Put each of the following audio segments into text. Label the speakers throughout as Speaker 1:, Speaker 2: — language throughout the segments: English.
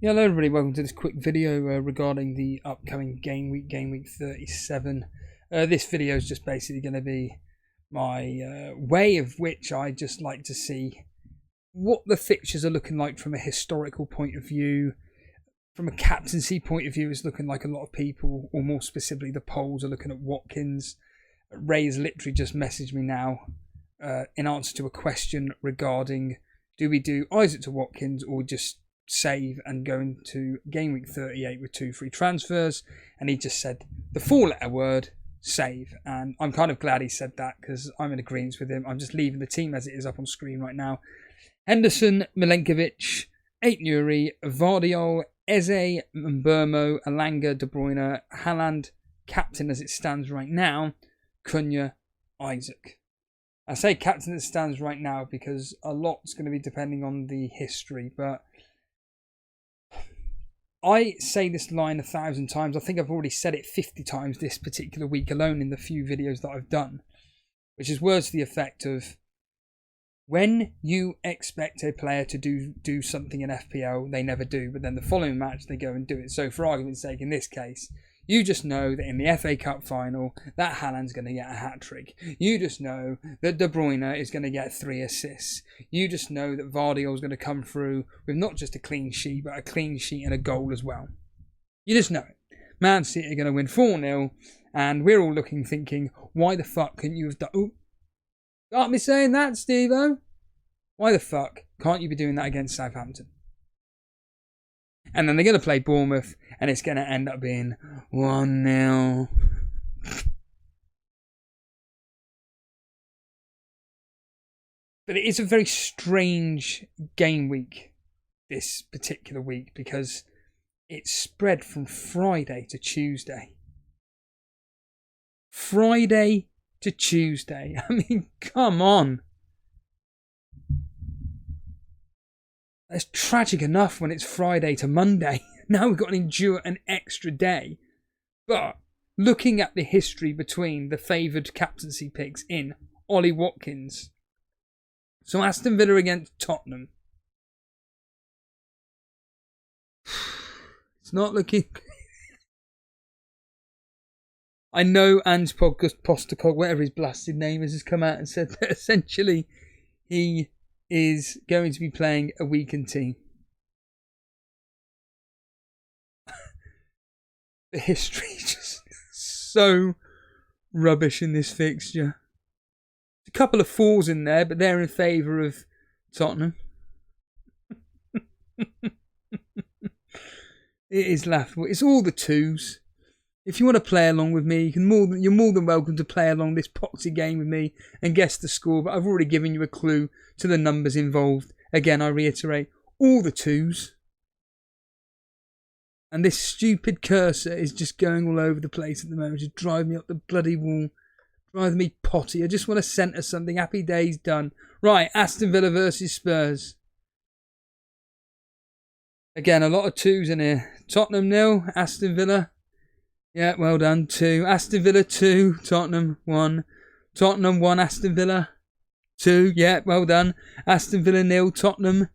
Speaker 1: Yeah, hello everybody, welcome to this quick video regarding the upcoming Game Week 37. This video is just basically going to be my way of which I just like to see what the fixtures are looking like from a historical point of view. From a captaincy point of view, it's looking like a lot of people, or more specifically the polls, are looking at Watkins. Ray's literally just messaged me now in answer to a question regarding do we do Isaac to Watkins or just save and go into Game Week 38 with 2 free transfers, and he just said the 4-letter word save, and I'm kind of glad he said that because I'm in agreement with him. I'm just leaving the team as it is up on screen right now. Henderson, Milenkovic, 8 Nuri, Vardiol, Eze, Mbermo, Alanga, De Bruyne, Haaland, captain as it stands right now, Cunha, Isaac. I say captain as it stands right now because a lot's going to be depending on the history, but I say this line 1,000 times. I think I've already said it 50 times this particular week alone in the few videos that I've done, which is words to the effect of when you expect a player to do something in FPL, they never do, but then the following match they go and do it. So for argument's sake, in this case, you just know that in the FA Cup final, that Haaland's going to get a hat-trick. You just know that De Bruyne is going to get 3 assists. You just know that Vardiol's going to come through with not just a clean sheet, but a clean sheet and a goal as well. You just know it. Man City are going to win 4-0, and we're all looking thinking, why the fuck couldn't you have done... Ooh, got me saying that, Steve-O. Why the fuck can't you be doing that against Southampton? And then they're going to play Bournemouth, and it's going to end up being 1-0. But it is a very strange game week, this particular week, because it's spread from Friday to Tuesday. Friday to Tuesday. I mean, come on. It's tragic enough when it's Friday to Monday. Now we've got to endure an extra day. But looking at the history between the favoured captaincy picks in Ollie Watkins. So Aston Villa against Tottenham. It's not looking... I know Ange Postecoglou, whatever his blasted name is, has come out and said that essentially he is going to be playing a weakened team. The history is just so rubbish in this fixture. A couple of 4s in there, but they're in favour of Tottenham. It is laughable. It's all the 2s. If you want to play along with me, you're more than welcome to play along this poxy game with me and guess the score, but I've already given you a clue to the numbers involved. Again, I reiterate, all the 2s. And this stupid cursor is just going all over the place at the moment, just driving me up the bloody wall, driving me potty. I just want to centre something. Happy days done. Right, Aston Villa versus Spurs. Again, a lot of 2s in here. Tottenham 0, Aston Villa. Yeah, well done. 2. Aston Villa 2, Tottenham 1. Tottenham 1, Aston Villa 2. Yeah, well done. Aston Villa 0, Tottenham.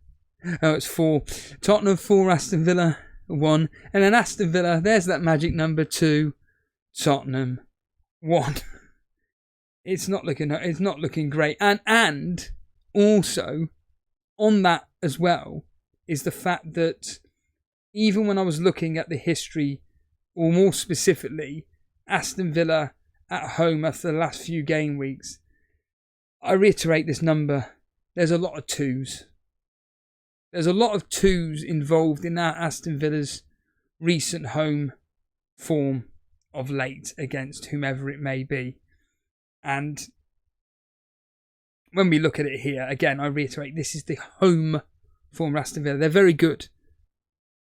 Speaker 1: Oh, it's 4. Tottenham 4, Aston Villa 1. And then Aston Villa, there's that magic number 2. Tottenham 1. It's not looking great. And also on that as well is the fact that even when I was looking at the history, or more specifically, Aston Villa at home after the last few game weeks, I reiterate this number. There's a lot of 2s. There's a lot of 2s involved in that Aston Villa's recent home form of late against whomever it may be. And when we look at it here, again, I reiterate, this is the home form of Aston Villa. They're very good.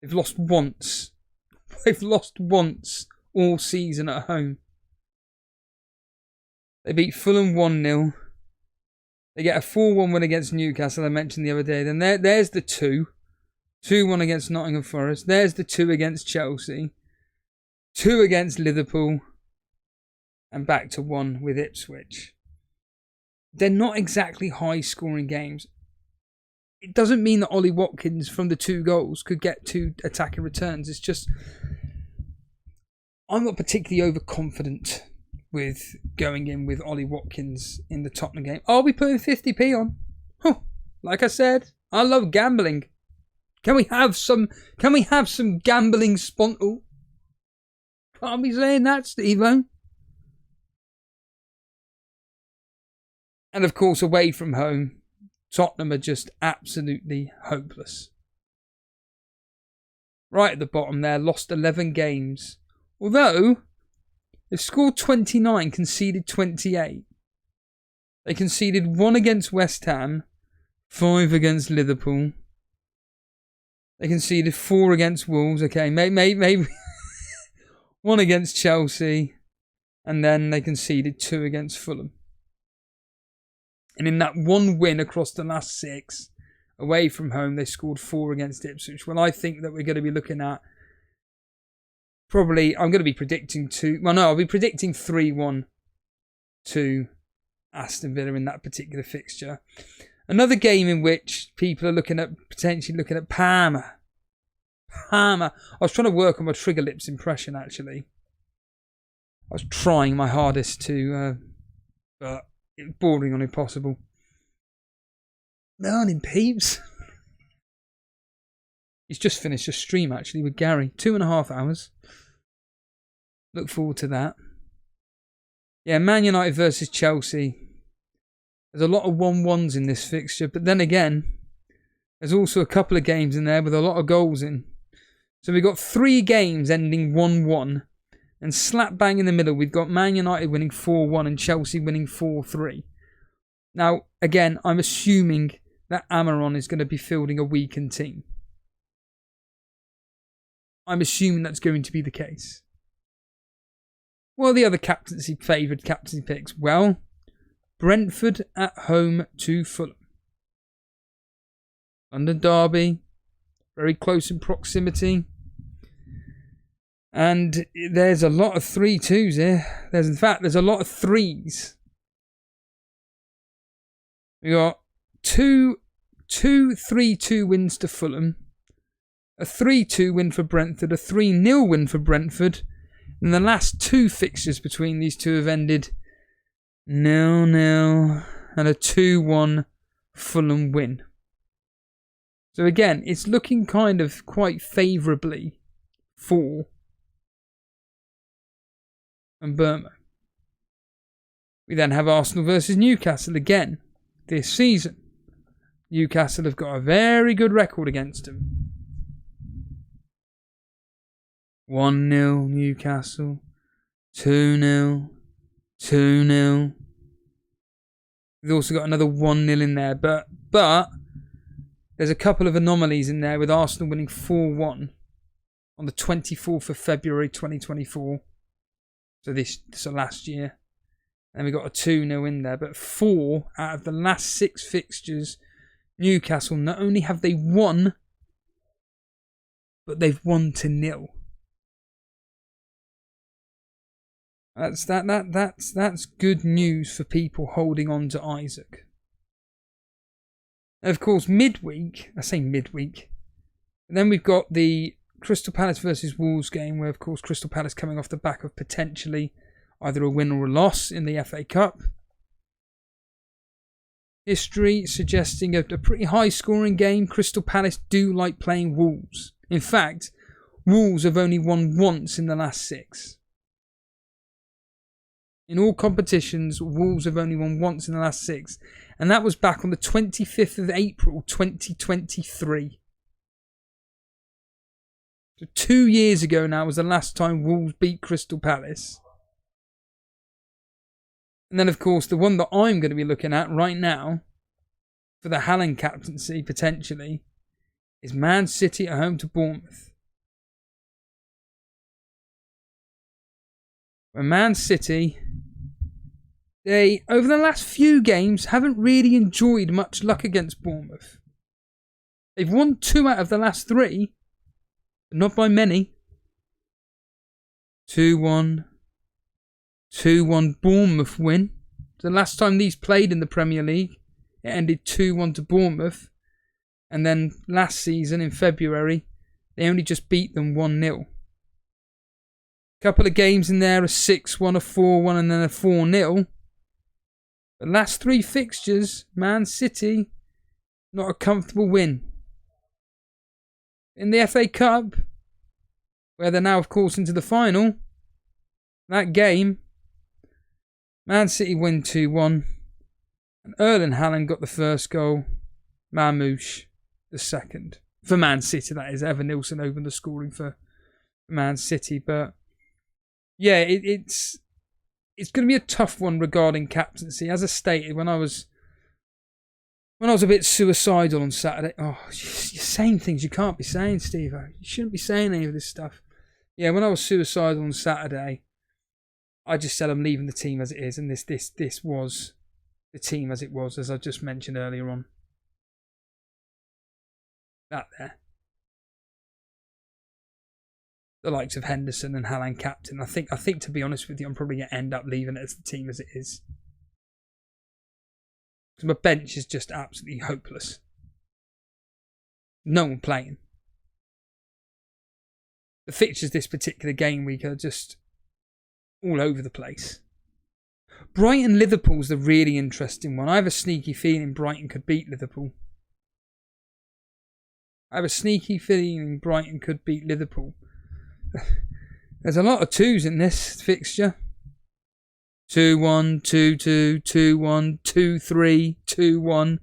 Speaker 1: They've lost once. They've lost once all season at home. They beat Fulham 1-0. They get a 4-1 win against Newcastle, I mentioned the other day. Then there's the 2. 2-1 against Nottingham Forest. There's the 2 against Chelsea. 2 against Liverpool. And back to 1 with Ipswich. They're not exactly high-scoring games. it doesn't mean that Ollie Watkins from the 2 goals could get 2 attacking returns. It's just, I'm not particularly overconfident with going in with Ollie Watkins in the Tottenham game. I'll be putting 50p on. Huh. Like I said, I love gambling. Can we have some gambling spontle? Can't be saying that, Steve-o. And of course, away from home, Tottenham are just absolutely hopeless. Right at the bottom there, lost 11 games. Although, they've scored 29, conceded 28. They conceded 1 against West Ham, 5 against Liverpool. They conceded 4 against Wolves. Okay, maybe 1 against Chelsea. And then they conceded 2 against Fulham. And in that 1 win across the last 6, away from home, they scored 4 against Ipswich. Well, I think that we're going to be looking at probably, I'm going to be predicting 2. Well, no, I'll be predicting 3-1 to Aston Villa in that particular fixture. Another game in which people are potentially looking at Parma. I was trying to work on my Trigger Lips impression, actually. I was trying my hardest to, but it's bordering on impossible. Morning, peeps. He's just finished a stream, actually, with Gary. 2.5 hours. Look forward to that. Yeah, Man United versus Chelsea. There's a lot of 1-1s in this fixture, but then again, there's also a couple of games in there with a lot of goals in. So we've got 3 games ending 1-1, and slap bang in the middle, we've got Man United winning 4-1 and Chelsea winning 4-3. Now, again, I'm assuming that Amaron is going to be fielding a weakened team. I'm assuming that's going to be the case. What are the other favoured captaincy picks? Well, Brentford at home to Fulham. London derby, very close in proximity. And there's a lot of 3-2s here. There's a lot of 3s. We got 2 3-2 wins to Fulham, a 3-2 win for Brentford, a 3-0 win for Brentford, and the last 2 fixtures between these two have ended 0-0 and a 2-1 Fulham win. So again, it's looking kind of quite favourably for Bournemouth. We then have Arsenal versus Newcastle again this season. Newcastle have got a very good record against them. 1-0 Newcastle, 2-0, 2-0. We've also got another 1-0 in there, but there's a couple of anomalies in there with Arsenal winning 4-1 on the 24th of February 2024. So last year. And we got a 2-0 in there. But 4 out of the last 6 fixtures, Newcastle, not only have they won, but they've won to 0. That's good news for people holding on to Isaac. And of course, midweek, I say midweek, and then we've got the Crystal Palace versus Wolves game, where of course Crystal Palace coming off the back of potentially either a win or a loss in the FA Cup. History suggesting a pretty high scoring game. Crystal Palace do like playing Wolves. In fact, Wolves have only won once in the last 6. In all competitions, Wolves have only won once in the last 6. And that was back on the 25th of April, 2023. So 2 years ago now was the last time Wolves beat Crystal Palace. And then, of course, the one that I'm going to be looking at right now for the Haaland captaincy, potentially, is Man City at home to Bournemouth. Where Man City, they, over the last few games, haven't really enjoyed much luck against Bournemouth. They've won 2 out of the last 3, but not by many. 2-1. 2-1 Bournemouth win. The last time these played in the Premier League, it ended 2-1 to Bournemouth. And then last season in February, they only just beat them 1-0. Couple of games in there, a 6-1, a 4-1, and then a 4-0. The last 3 fixtures, Man City, not a comfortable win. In the FA Cup, where they're now, of course, into the final, that game, Man City win 2-1. And Erling Haaland got the first goal. Marmoush the second. For Man City, that is. Evan Nilsson opened the scoring for Man City. But, yeah, it's going to be a tough one regarding captaincy. As I stated, when I was a bit suicidal on Saturday... Oh, you're saying things you can't be saying, Steve. You shouldn't be saying any of this stuff. Yeah, when I was suicidal on Saturday, I just said I'm leaving the team as it is. And this was the team as it was, as I just mentioned earlier on. That there. The likes of Henderson and Haaland captain. I think to be honest with you, I'm probably going to end up leaving it as the team as it is. Because my bench is just absolutely hopeless. No one playing. The fixtures this particular game week are just all over the place. Brighton Liverpool's the really interesting one. I have a sneaky feeling Brighton could beat Liverpool. There's a lot of 2s in this fixture. 2-1, 2-2, 2-1, 2-3, 2-1.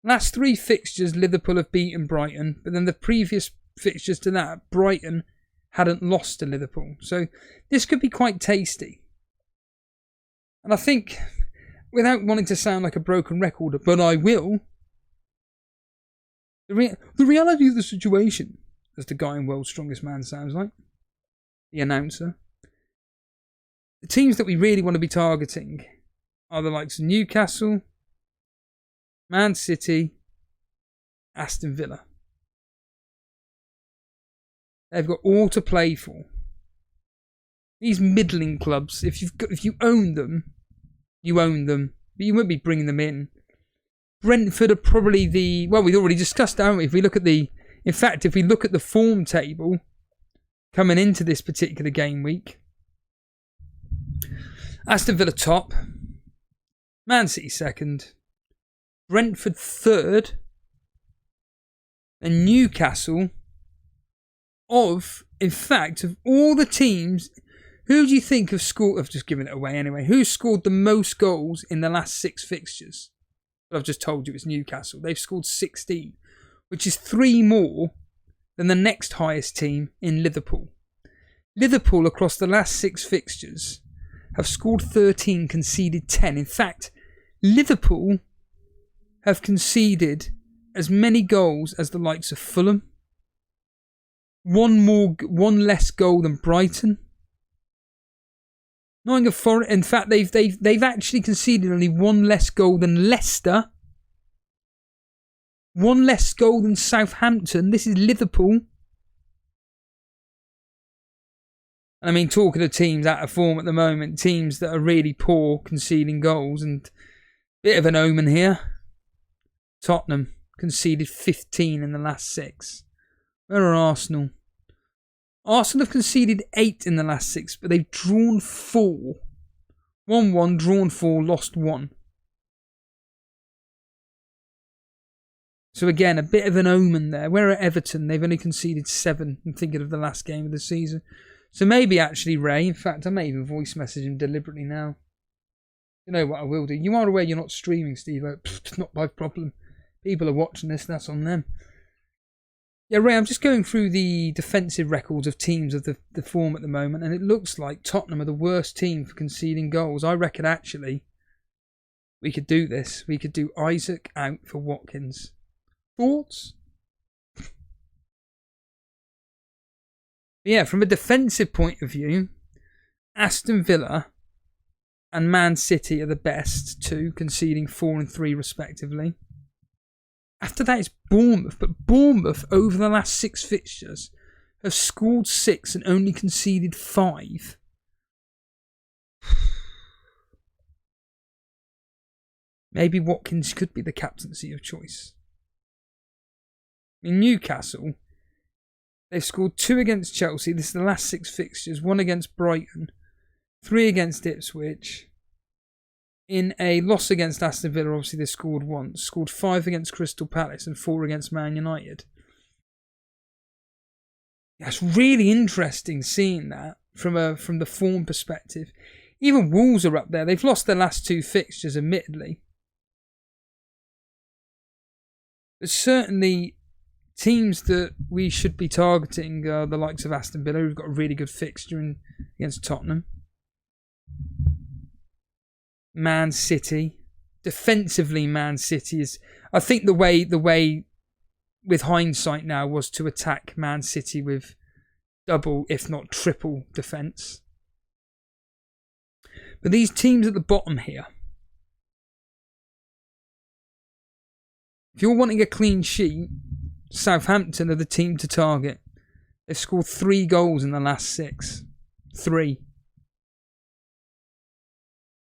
Speaker 1: Last 3 fixtures, Liverpool have beaten Brighton, but then the previous fixtures to that, Brighton hadn't lost to Liverpool. So this could be quite tasty. And I think, without wanting to sound like a broken record, but I will, the reality of the situation, as the guy in World's Strongest Man sounds like, the announcer, the teams that we really want to be targeting are the likes of Newcastle, Man City, Aston Villa. They've got all to play for. These middling clubs, if you own them, you own them, but you won't be bringing them in. Brentford are probably we've already discussed that, haven't we? If we look at the form table coming into this particular game week, Aston Villa top, Man City second, Brentford third, and Newcastle, of all the teams, who do you think have scored... I've just given it away anyway. Who scored the most goals in the last 6 fixtures? I've just told you it's Newcastle. They've scored 16, which is 3 more than the next highest team in Liverpool. Liverpool, across the last 6 fixtures, have scored 13, conceded 10. In fact, Liverpool have conceded as many goals as the likes of Fulham. One less goal than Brighton. Nottingham Forest. In fact, they've actually conceded only 1 less goal than Leicester. 1 less goal than Southampton. This is Liverpool. And I mean, talking of teams out of form at the moment, teams that are really poor conceding goals, and bit of an omen here. Tottenham conceded 15 in the last 6. Where are Arsenal? Arsenal have conceded 8 in the last 6, but they've drawn 4. 1-1, drawn 4, lost 1. So again, a bit of an omen there. Where are Everton? They've only conceded 7. I'm thinking of the last game of the season. So maybe actually Ray, in fact I may even voice message him deliberately now. You know what I will do? You are aware you're not streaming, Steve. It's not my problem. People are watching this, that's on them. Yeah, Ray, I'm just going through the defensive records of teams of the form at the moment, and it looks like Tottenham are the worst team for conceding goals. I reckon actually we could do this. We could do Isaac out for Watkins. Thoughts? Yeah, from a defensive point of view, Aston Villa and Man City are the best 2, conceding 4 and 3 respectively. After that is Bournemouth, but Bournemouth over the last 6 fixtures have scored 6 and only conceded 5. maybe Watkins could be the captaincy of choice. In Newcastle, they've scored 2 against Chelsea. This is the last 6 fixtures. 1 against Brighton, 3 against Ipswich. In a loss against Aston Villa, obviously they scored once. Scored 5 against Crystal Palace and 4 against Man United. That's really interesting seeing that from the form perspective. Even Wolves are up there. They've lost their last 2 fixtures, admittedly. But certainly, teams that we should be targeting are the likes of Aston Villa, who've got a really good fixture against Tottenham. Man City. Defensively, Man City is... I think the way with hindsight now was to attack Man City with double, if not triple, defence. But these teams at the bottom here, if you're wanting a clean sheet, Southampton are the team to target. They've scored 3 goals in the last 6. 3.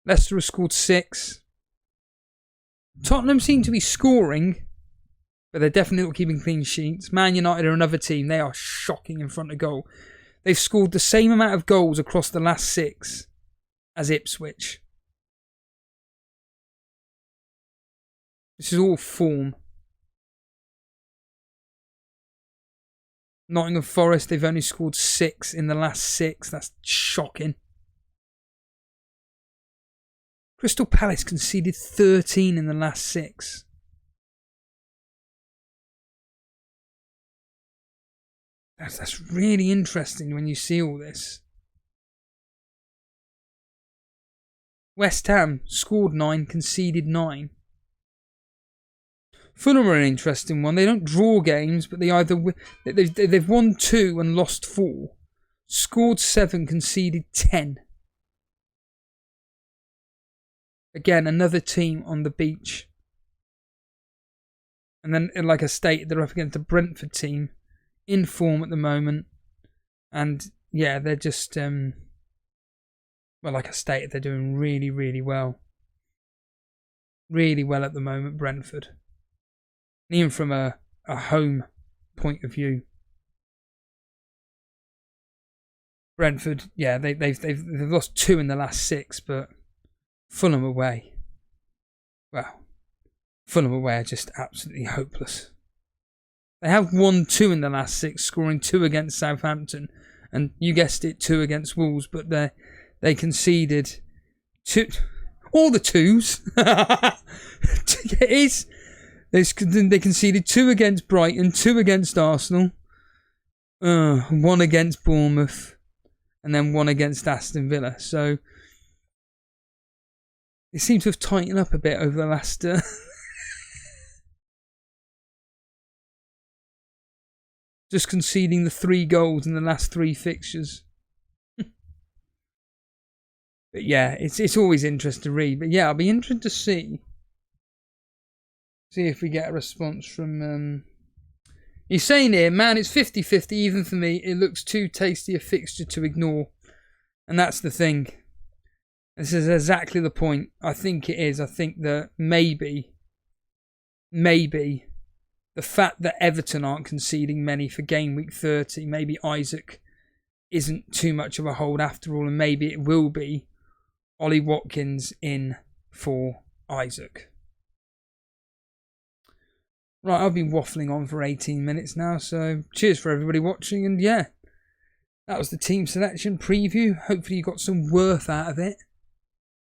Speaker 1: Leicester have scored 6. Tottenham seem to be scoring, but they're definitely not keeping clean sheets. Man United are another team. They are shocking in front of goal. They've scored the same amount of goals across the last 6 as Ipswich. This is all form. Nottingham Forest, they've only scored 6 in the last 6. That's shocking. Crystal Palace conceded 13 in the last 6. That's really interesting when you see all this. West Ham scored 9, conceded 9. Fulham are an interesting one. They don't draw games, but they've won 2 and lost 4. Scored 7, conceded 10. Again, another team on the beach. And then, like I stated, they're up against a Brentford team in form at the moment. And yeah, they're just... well, like I stated, they're doing really, really well. Really well at the moment, Brentford. And even from a home point of view. Brentford, yeah, they've lost 2 in the last 6, but Fulham away. Well, Fulham away are just absolutely hopeless. They have won 2 in the last 6, scoring 2 against Southampton. And you guessed it, 2 against Wolves, but they conceded 2, all the 2s. It is. They conceded 2 against Brighton, 2 against Arsenal, 1 against Bournemouth, and then 1 against Aston Villa. So they seem to have tightened up a bit over the last... just conceding the 3 goals in the last 3 fixtures. But yeah, it's always interesting to read. But yeah, I'll be interested to see if we get a response from... He's saying here, man, it's 50-50 even for me. It looks too tasty a fixture to ignore. And that's the thing. This is exactly the point. I think it is. I think that maybe the fact that Everton aren't conceding many for Gameweek 30, maybe Isaac isn't too much of a hold after all, and maybe it will be Ollie Watkins in for Isaac. Right, I've been waffling on for 18 minutes now, so cheers for everybody watching, and yeah, that was the team selection preview. Hopefully you got some worth out of it.